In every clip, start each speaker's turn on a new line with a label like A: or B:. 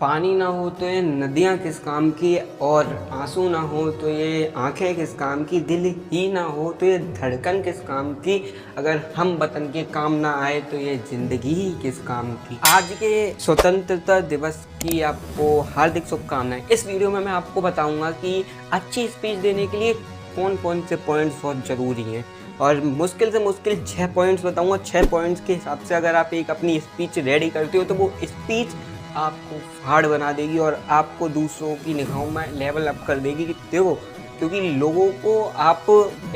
A: पानी ना हो तो ये नदियाँ किस काम की, और आंसू ना हो तो ये आंखें किस काम की, दिल ही ना हो तो ये धड़कन किस काम की, अगर हम वतन के काम ना आए तो ये जिंदगी ही किस काम की। आज के स्वतंत्रता दिवस की आपको हार्दिक शुभकामनाएं। इस वीडियो में मैं आपको बताऊंगा कि अच्छी स्पीच देने के लिए कौन कौन से पॉइंट्स बहुत ज़रूरी हैं, और मुश्किल से मुश्किल 6 पॉइंट्स बताऊंगा। 6 पॉइंट्स के हिसाब से अगर आप एक अपनी स्पीच रेडी करते हो तो वो स्पीच आपको हार्ड बना देगी और आपको दूसरों की निगाहों में लेवल अप कर देगी कि देखो, क्योंकि लोगों को आप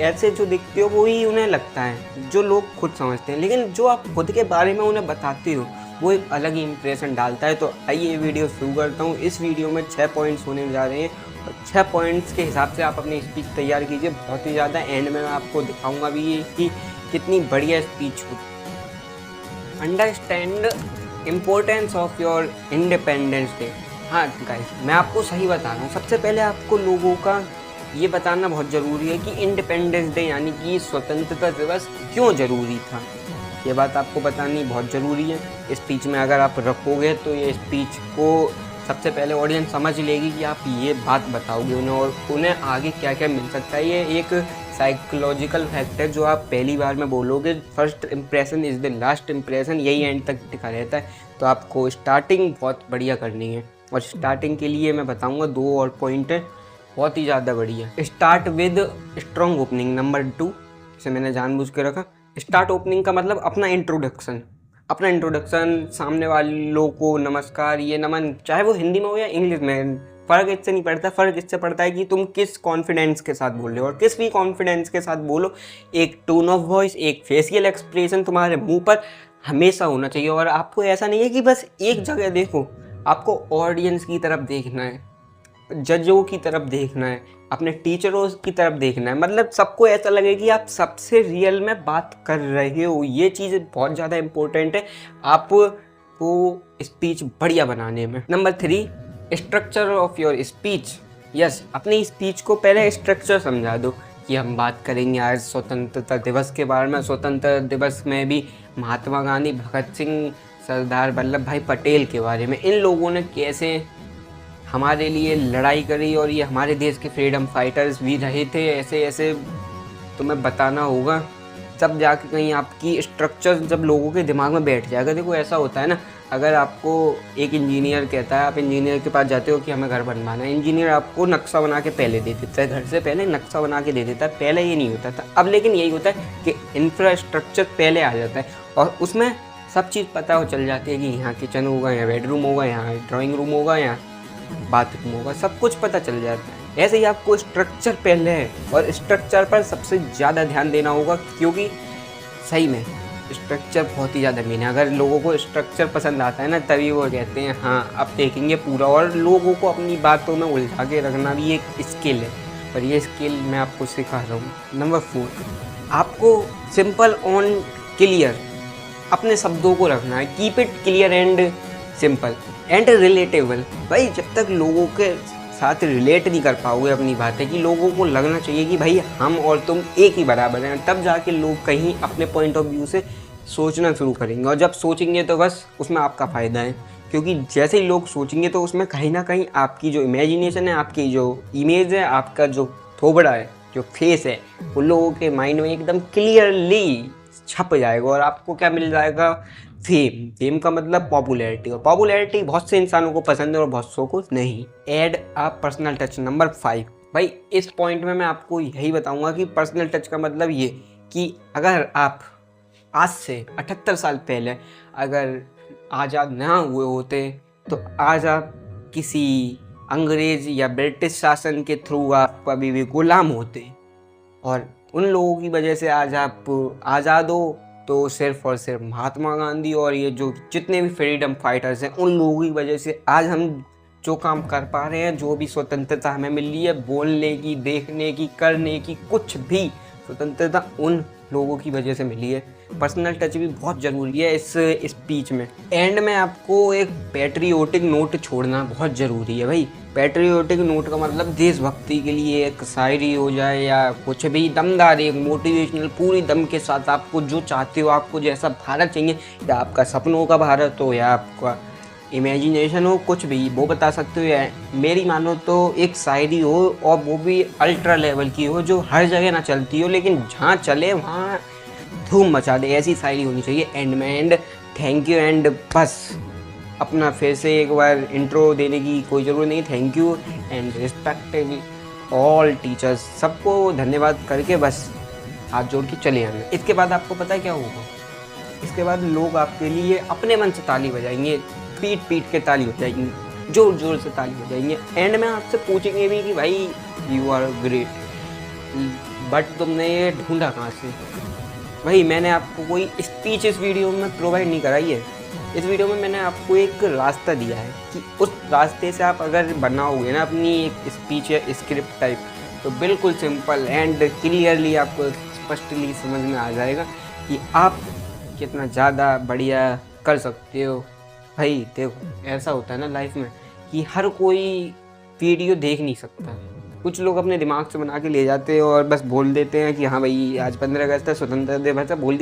A: ऐसे जो दिखते हो वही उन्हें लगता है, जो लोग खुद समझते हैं, लेकिन जो आप खुद के बारे में उन्हें बताते हो वो एक अलग ही इंप्रेशन डालता है। तो आइए ये वीडियो शुरू करता हूँ। इस वीडियो में 6 पॉइंट्स होने जा रहे हैं और 6 पॉइंट्स के हिसाब से आप अपनी स्पीच तैयार कीजिए। बहुत ही ज़्यादा एंड में मैं आपको दिखाऊंगा भी ये कि कितनी बढ़िया स्पीच हो। Understand importance of your independence day. हाँ गाइस, मैं आपको सही बता रहा हूँ। सबसे पहले आपको लोगों का ये बताना बहुत ज़रूरी है कि इंडिपेंडेंस डे यानी कि स्वतंत्रता दिवस क्यों ज़रूरी था। ये बात आपको बतानी बहुत ज़रूरी है। स्पीच में अगर आप रखोगे तो ये स्पीच को सबसे पहले ऑडियंस समझ लेगी कि आप ये बात बताओगे उन्हें, और उन्हें आगे क्या क्या मिल सकता है। ये एक साइकोलॉजिकल फैक्ट है जो आप पहली बार में बोलोगे। First impression is the last impression, यही एंड तक टिका रहता है। तो आपको स्टार्टिंग बहुत बढ़िया करनी है, और स्टार्टिंग के लिए मैं बताऊंगा 2 और पॉइंट है बहुत ही ज़्यादा बढ़िया। Start with strong opening. Number 2, इसे मैंने जानबूझ के रखा। स्टार्ट ओपनिंग का मतलब अपना इंट्रोडक्शन। सामने वालों को नमस्कार, ये नमन, चाहे वो हिंदी में हो या इंग्लिश में, फ़र्क इससे नहीं पड़ता। फ़र्क इससे पड़ता है कि तुम किस कॉन्फिडेंस के साथ बोल रहे हो, और किस भी कॉन्फिडेंस के साथ बोलो। एक टोन ऑफ वॉइस, एक फेशियल एक्सप्रेशन तुम्हारे मुंह पर हमेशा होना चाहिए। और आपको ऐसा नहीं है कि बस एक जगह देखो, आपको ऑडियंस की तरफ देखना है, जजों की तरफ देखना है, अपने टीचरों की तरफ देखना है। मतलब सबको ऐसा लगे कि आप सबसे रियल में बात कर रहे हो। ये चीज़ बहुत ज़्यादा इम्पोर्टेंट है आपको स्पीच बढ़िया बनाने में। Number 3, structure of your speech. Yes, अपनी स्पीच को पहले स्ट्रक्चर समझा दो कि हम बात करेंगे आज स्वतंत्रता दिवस के बारे में। स्वतंत्रता दिवस में भी महात्मा गांधी, भगत सिंह, सरदार वल्लभ भाई पटेल के बारे में, इन लोगों ने कैसे हमारे लिए लड़ाई करी और ये हमारे देश के फ्रीडम फाइटर्स भी रहे थे। ऐसे ऐसे तुम्हें बताना होगा, तब जाके कहीं आपकी स्ट्रक्चर जब लोगों के दिमाग में बैठ जाएगा। देखो ऐसा होता है ना, अगर आपको एक इंजीनियर कहता है, आप इंजीनियर के पास जाते हो कि हमें घर बनवाना है, इंजीनियर आपको नक्शा बना के पहले दे देता है, घर से पहले नक्शा बना के दे देता है। पहले ये नहीं होता था, अब लेकिन यही होता है कि इंफ्रास्ट्रक्चर पहले आ जाता है और उसमें सब चीज़ पता हो चल जाती है कि यहाँ किचन होगा, यहाँ बेडरूम होगा, यहाँ ड्राइंग रूम होगा, यहाँ बाथरूम होगा, सब कुछ पता चल जाता है। ऐसे ही आपको स्ट्रक्चर पहले है, और स्ट्रक्चर पर सबसे ज़्यादा ध्यान देना होगा, क्योंकि सही में स्ट्रक्चर बहुत ही ज़्यादा मेन है। अगर लोगों को स्ट्रक्चर पसंद आता है ना, तभी वो कहते हैं हाँ अब देखेंगे पूरा। और लोगों को अपनी बातों में उलझा के रखना भी एक स्किल है, और ये स्किल मैं आपको सिखा रहा हूँ। नंबर 4, आपको सिंपल ऑन क्लियर अपने शब्दों को रखना है। Keep it clear and simple and relatable. भाई जब तक लोगों के साथ रिलेट नहीं कर पाओगे अपनी बातें, कि लोगों को लगना चाहिए कि भाई हम और तुम एक ही बराबर हैं, तब जाके लोग कहीं अपने पॉइंट ऑफ व्यू से सोचना शुरू करेंगे। और जब सोचेंगे तो बस उसमें आपका फ़ायदा है, क्योंकि जैसे ही लोग सोचेंगे तो उसमें कहीं ना कहीं आपकी जो इमेजिनेशन है, आपकी जो इमेज है, आपका जो थोबड़ा है, जो फेस है, उन लोगों के माइंड में एकदम क्लियरली छप जाएगा। और आपको क्या मिल जाएगा? फेम। फेम का मतलब पॉपुलैरिटी, और पॉपुलैरिटी बहुत से इंसानों को पसंद है और बहुत सौ को नहीं। Add a personal touch. Number 5, भाई इस पॉइंट में मैं आपको यही बताऊंगा कि पर्सनल टच का मतलब ये कि अगर आप आज से 78 साल पहले अगर आज़ाद ना हुए होते तो आज आप किसी अंग्रेज या ब्रिटिश शासन के थ्रू आप अभी भी गुलाम होते, और उन लोगों की वजह से आज आप आज़ाद हो तो सिर्फ और सिर्फ महात्मा गांधी और ये जो जितने भी फ्रीडम फाइटर्स हैं, उन लोगों की वजह से आज हम जो काम कर पा रहे हैं, जो भी स्वतंत्रता हमें मिल रही है, बोलने की, देखने की, करने की, कुछ भी स्वतंत्रता उन लोगों की वजह से मिली है। पर्सनल टच भी बहुत ज़रूरी है इस स्पीच में। एंड में आपको एक पैट्रियोटिक नोट छोड़ना बहुत ज़रूरी है। भाई पैट्रियोटिक नोट का मतलब देशभक्ति के लिए एक शायरी हो जाए या कुछ भी दमदार, एक मोटिवेशनल, पूरी दम के साथ आपको जो चाहते हो, आपको जैसा भारत चाहिए, या आपका सपनों का भारत हो या आपका इमेजिनेशन हो, कुछ भी वो बता सकते हो। या मेरी मानो तो एक शायरी हो और वो भी अल्ट्रा लेवल की हो, जो हर जगह ना चलती हो लेकिन जहाँ चले वहाँ धूम मचा दे, ऐसी शायरी होनी चाहिए। एंड में एंड थैंक यू एंड बस अपना फिर से एक बार इंट्रो देने की कोई ज़रूरत नहीं। Thank you and respectable all teachers, सबको धन्यवाद करके बस हाथ जोड़ के चले आना। इसके बाद आपको पता है क्या होगा? इसके बाद लोग आपके लिए अपने मन से ताली बजाएंगे, पीट पीट के ताली बजाएंगे, जोर जोर से ताली बजाएंगे। एंड में आपसे पूछेंगे भी कि भाई यू आर ग्रेट, बट तुमने ये ढूंढा कहाँ से? भाई मैंने आपको कोई स्पीच इस वीडियो में प्रोवाइड नहीं कराई है। इस वीडियो में मैंने आपको एक रास्ता दिया है कि उस रास्ते से आप अगर बनाओगे ना अपनी एक स्पीच या स्क्रिप्ट टाइप, तो बिल्कुल सिंपल एंड क्लियरली आपको स्पष्टली समझ में आ जाएगा कि आप कितना ज़्यादा बढ़िया कर सकते हो। भाई देखो, ऐसा होता है ना लाइफ में कि हर कोई वीडियो देख नहीं सकता। कुछ लोग अपने दिमाग से बना के ले जाते हैं और बस बोल देते हैं कि हाँ भाई आज 15 अगस्त है, स्वतंत्रता दिवस है, बोल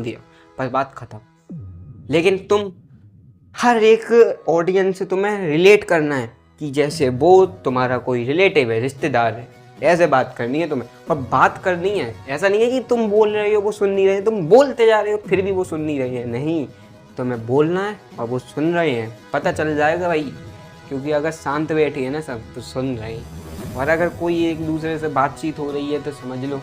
A: दिया, बस बात खत्म। लेकिन तुम हर एक ऑडियंस से तुम्हें रिलेट करना है कि जैसे वो तुम्हारा कोई रिलेटिव है, रिश्तेदार है, ऐसे बात करनी है तुम्हें। और बात करनी है, ऐसा नहीं है कि तुम बोल रहे हो वो सुन नहीं रहे, तुम बोलते जा रहे हो फिर भी वो सुन नहीं रहे हैं। नहीं, तुम्हें बोलना है और वो सुन रहे हैं, पता चल जाएगा भाई। क्योंकि अगर शांत बैठे हैं ना सब तो सुन रहे हैं, और अगर कोई एक दूसरे से बातचीत हो रही है तो समझ लो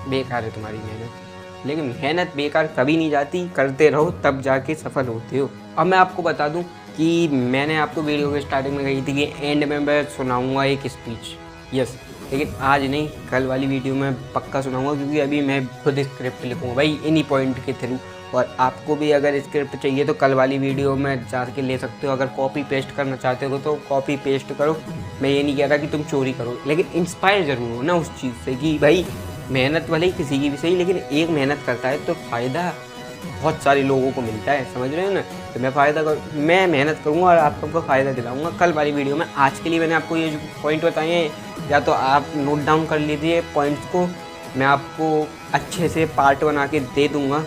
A: बेकार है तुम्हारी मेहनत। लेकिन मेहनत बेकार कभी नहीं जाती, करते रहो तब जाके सफल होते हो। अब मैं आपको बता दूं कि मैंने आपको वीडियो के स्टार्टिंग में कही थी कि एंड में मैं सुनाऊंगा एक स्पीच, यस, लेकिन आज नहीं, कल वाली वीडियो में पक्का सुनाऊंगा, क्योंकि अभी मैं खुद स्क्रिप्ट लिखूँगा भाई इन्हीं पॉइंट के थ्रू। और आपको भी अगर स्क्रिप्ट चाहिए तो कल वाली वीडियो में जा के ले सकते हो। अगर कॉपी पेस्ट करना चाहते हो तो कॉपी पेस्ट करो। मैं ये नहीं कह रहा कि तुम चोरी करो, लेकिन इंस्पायर ज़रूर हो ना उस चीज़ से कि भाई मेहनत भले ही किसी की भी सही, लेकिन एक मेहनत करता है तो फ़ायदा बहुत सारे लोगों को मिलता है, समझ रहे हो ना। तो मैं मेहनत करूँगा और आप सबको फ़ायदा दिलाऊंगा कल वाली वीडियो में। आज के लिए मैंने आपको ये जो पॉइंट बताए हैं, या तो आप नोट डाउन कर लीजिए पॉइंट्स को, मैं आपको अच्छे से पार्ट बना के दे दूँगा।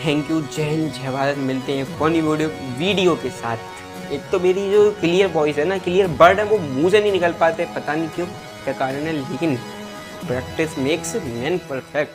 A: थैंक यू, जय हिंद, जय भारत। मिलते हैं फनी वीडियो के साथ। एक तो मेरी जो क्लियर वॉइस है ना, क्लियर वर्ड है, वो मुँह से नहीं निकल पाते, पता नहीं क्यों, क्या कारण है, लेकिन प्रैक्टिस मेक्स मैन परफेक्ट।